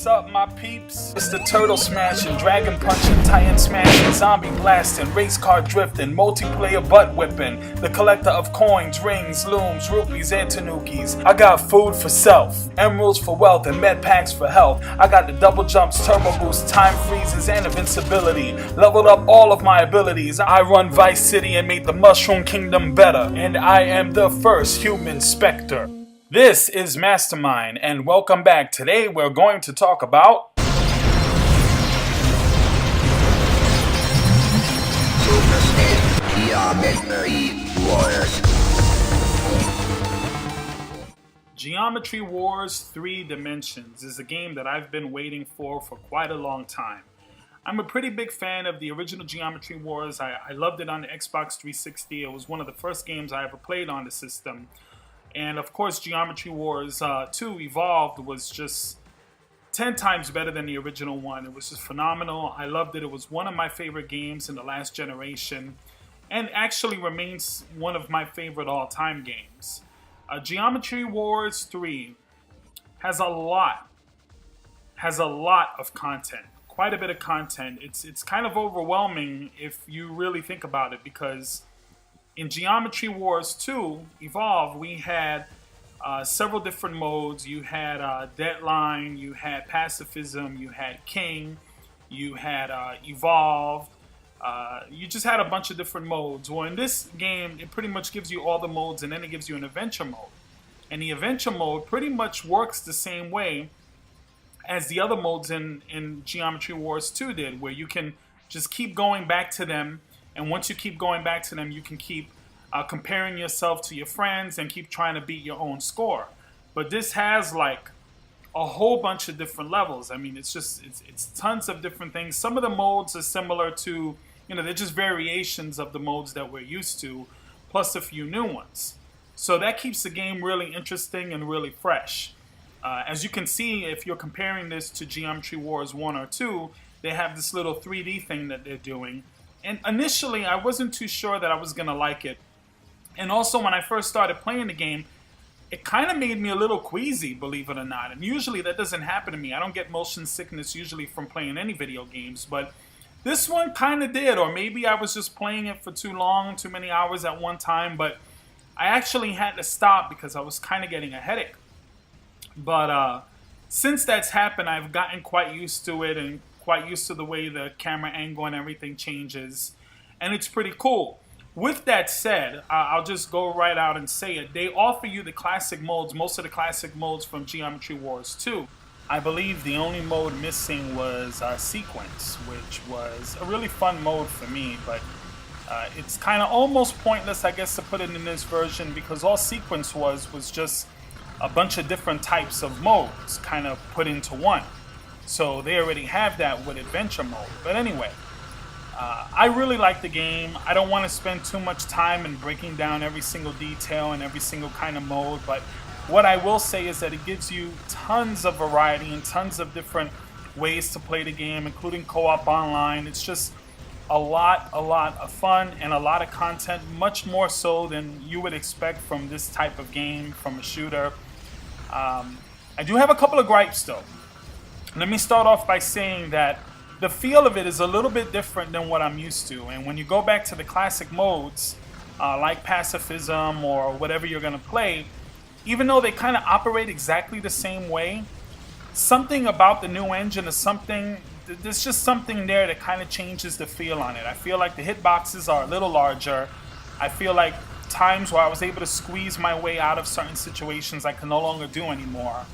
What's up, my peeps? It's the turtle smashing, dragon punching, titan smashing, zombie blasting, race car drifting, multiplayer butt whipping, the collector of coins, rings, looms, rupees, and tanukis. I got food for self, emeralds for wealth, and med packs for health. I got the double jumps, turbo boost, time freezes, and invincibility. Leveled up all of my abilities. I run Vice City and made the Mushroom Kingdom better. And I am the first human Spectre. This is Mastermind, and welcome back. Today we're going to talk about Geometry Wars 3 Dimensions is a game that I've been waiting for quite a long time. I'm a pretty big fan of the original Geometry Wars. I loved it on the Xbox 360. It was one of the first games I ever played on the system. And of course, Geometry Wars 2 Evolved was just 10 times better than the original one. It was just phenomenal. I loved it. It was one of my favorite games in the last generation, and actually remains one of my favorite all-time games. Geometry Wars 3 has a lot of content, quite a bit of content. It's kind of overwhelming if you really think about it, because in Geometry Wars 2 Evolve, we had several different modes. You had Deadline, you had Pacifism, you had King, you had Evolved. You just had a bunch of different modes. Well, in this game, it pretty much gives you all the modes, and then it gives you an adventure mode. And the adventure mode pretty much works the same way as the other modes in Geometry Wars 2 did, where you can just keep going back to them. And once you keep going back to them, you can keep comparing yourself to your friends and keep trying to beat your own score. But this has like a whole bunch of different levels. I mean, it's tons of different things. Some of the modes are similar to, they're just variations of the modes that we're used to, plus a few new ones. So that keeps the game really interesting and really fresh. As you can see, if you're comparing this to Geometry Wars 1 or 2, they have this little 3D thing that they're doing. And initially, I wasn't too sure that I was going to like it. And also, when I first started playing the game, it kind of made me a little queasy, believe it or not. And usually that doesn't happen to me. I don't get motion sickness usually from playing any video games. But this one kind of did. Or maybe I was just playing it for too long, too many hours at one time. But I actually had to stop because I was kind of getting a headache. But since that's happened, I've gotten quite used to it and quite used to the way the camera angle and everything changes, and it's pretty cool. With that said, I'll just go right out and say it. They offer you the classic modes, most of the classic modes from Geometry Wars 2. I believe the only mode missing was Sequence, which was a really fun mode for me, but it's kind of almost pointless, I guess, to put it in this version, because all Sequence was just a bunch of different types of modes kind of put into one. So they already have that with adventure mode. But anyway, I really like the game. I don't want to spend too much time in breaking down every single detail and every single kind of mode. But what I will say is that it gives you tons of variety and tons of different ways to play the game, including co-op online. It's just a lot of fun and a lot of content, much more so than you would expect from this type of game, from a shooter. I do have a couple of gripes though. Let me start off by saying that the feel of it is a little bit different than what I'm used to. And when you go back to the classic modes, like Pacifism or whatever you're going to play, even though they kind of operate exactly the same way, something about the new engine is there's just something there that kind of changes the feel on it. I feel like the hitboxes are a little larger. I feel like times where I was able to squeeze my way out of certain situations I can no longer do anymore.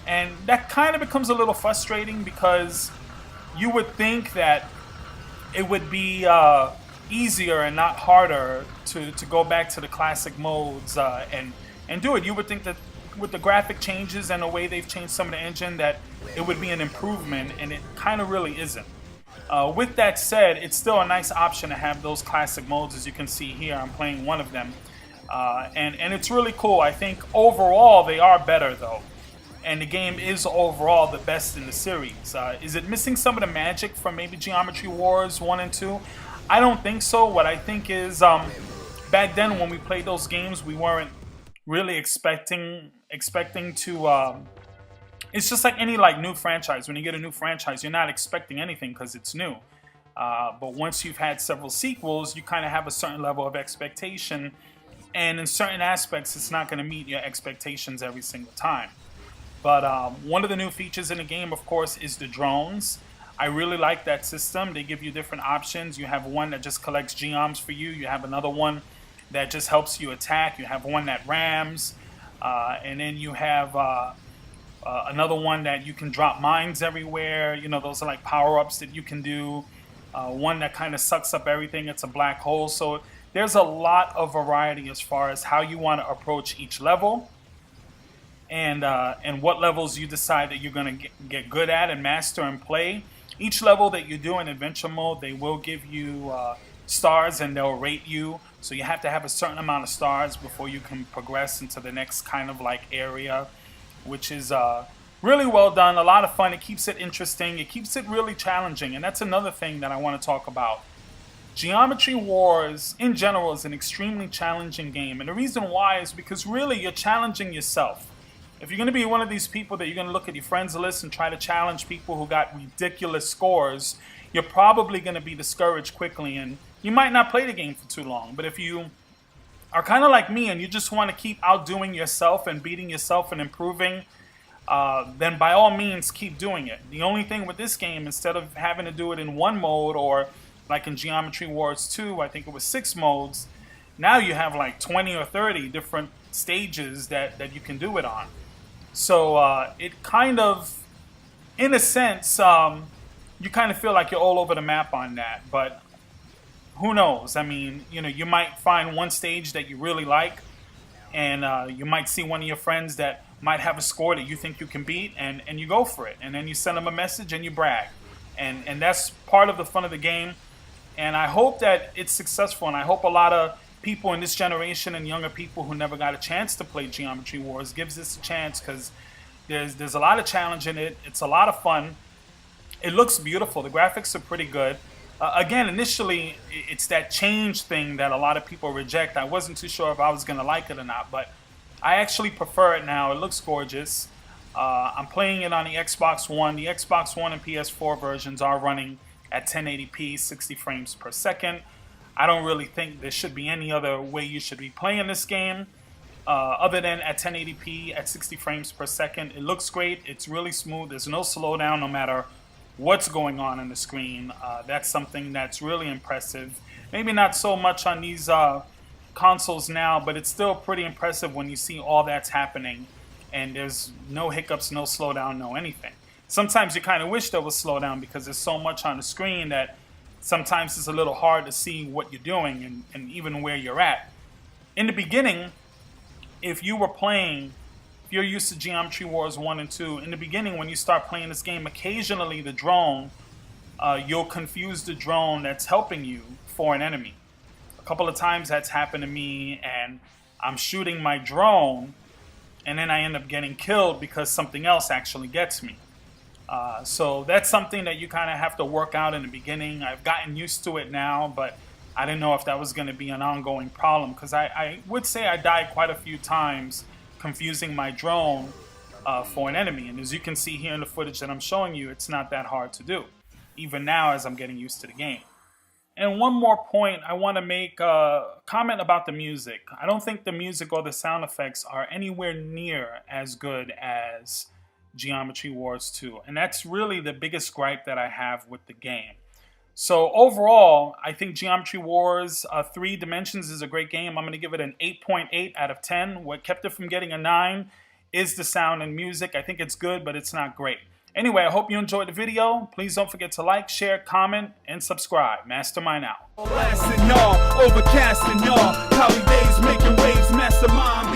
And that kind of becomes a little frustrating, because you would think that it would be easier and not harder to go back to the classic modes and do it. You would think that with the graphic changes and the way they've changed some of the engine, that it would be an improvement, and it kind of really isn't. With that said, it's still a nice option to have those classic modes. As you can see here, I'm playing one of them. And it's really cool. I think overall they are better though. And the game is overall the best in the series. Is it missing some of the magic from maybe Geometry Wars 1 and 2? I don't think so. What I think is, back then when we played those games, we weren't really expecting to it's just like any like new franchise. When you get a new franchise, you're not expecting anything because it's new. But once you've had several sequels, you kind of have a certain level of expectation, and in certain aspects, it's not going to meet your expectations every single time. But one of the new features in the game, of course, is the drones. I really like that system. They give you different options. You have one that just collects geoms for you. You have another one that just helps you attack. You have one that rams. And then you have another one that you can drop mines everywhere. You know, those are like power-ups that you can do. One that kind of sucks up everything. It's a black hole. So there's a lot of variety as far as how you want to approach each level. And what levels you decide that you're going to get good at and master and play. Each level that you do in adventure mode, they will give you stars and they'll rate you. So you have to have a certain amount of stars before you can progress into the next kind of like area, which is really well done, a lot of fun. It keeps it interesting. It keeps it really challenging. And that's another thing that I want to talk about. Geometry Wars in general is an extremely challenging game. And the reason why is because really you're challenging yourself. If you're going to be one of these people that you're going to look at your friends list and try to challenge people who got ridiculous scores, you're probably going to be discouraged quickly and you might not play the game for too long. But if you are kind of like me and you just want to keep outdoing yourself and beating yourself and improving, then by all means keep doing it. The only thing with this game, instead of having to do it in one mode or like in Geometry Wars 2, I think it was 6 modes, now you have like 20 or 30 different stages that you can do it on. So it kind of, in a sense, you kind of feel like you're all over the map on that. But who knows? I mean, you know, you might find one stage that you really like, and you might see one of your friends that might have a score that you think you can beat, and you go for it. And then you send them a message and you brag. And that's part of the fun of the game. And I hope that it's successful, and I hope a lot of people in this generation and younger people who never got a chance to play Geometry Wars gives this a chance, because there's a lot of challenge in it. It's a lot of fun. It looks beautiful. The graphics are pretty good. Again, initially, it's that change thing that a lot of people reject. I wasn't too sure if I was going to like it or not, but I actually prefer it now. It looks gorgeous. I'm playing it on the Xbox One. The Xbox One and PS4 versions are running at 1080p, 60 frames per second. I don't really think there should be any other way you should be playing this game other than at 1080p at 60 frames per second. It looks great. It's really smooth. There's no slowdown no matter what's going on the screen. That's something that's really impressive. Maybe not so much on these consoles now, but it's still pretty impressive when you see all that's happening and there's no hiccups, no slowdown, no anything. Sometimes you kind of wish there was slowdown because there's so much on the screen that sometimes it's a little hard to see what you're doing and even where you're at. In the beginning, if you were playing, if you're used to Geometry Wars 1 and 2, in the beginning when you start playing this game, occasionally the drone, you'll confuse the drone that's helping you for an enemy. A couple of times that's happened to me, and I'm shooting my drone, and then I end up getting killed because something else actually gets me. So that's something that you kind of have to work out in the beginning. I've gotten used to it now, but I didn't know if that was going to be an ongoing problem, because I would say I died quite a few times confusing my drone for an enemy. And as you can see here in the footage that I'm showing you, it's not that hard to do, even now as I'm getting used to the game. And one more point, I want to make a comment about the music. I don't think the music or the sound effects are anywhere near as good as Geometry Wars 2, and that's really the biggest gripe that I have with the game. So overall, I think Geometry Wars 3 Dimensions is a great game. I'm going to give it an 8.8 out of 10. What kept it from getting a 9 is the sound and music. I think it's good, but it's not great. Anyway, I hope you enjoyed the video. Please don't forget to like, share, comment, and subscribe. Mastermind out. Overcast and all, cloudy days making waves, mastermind.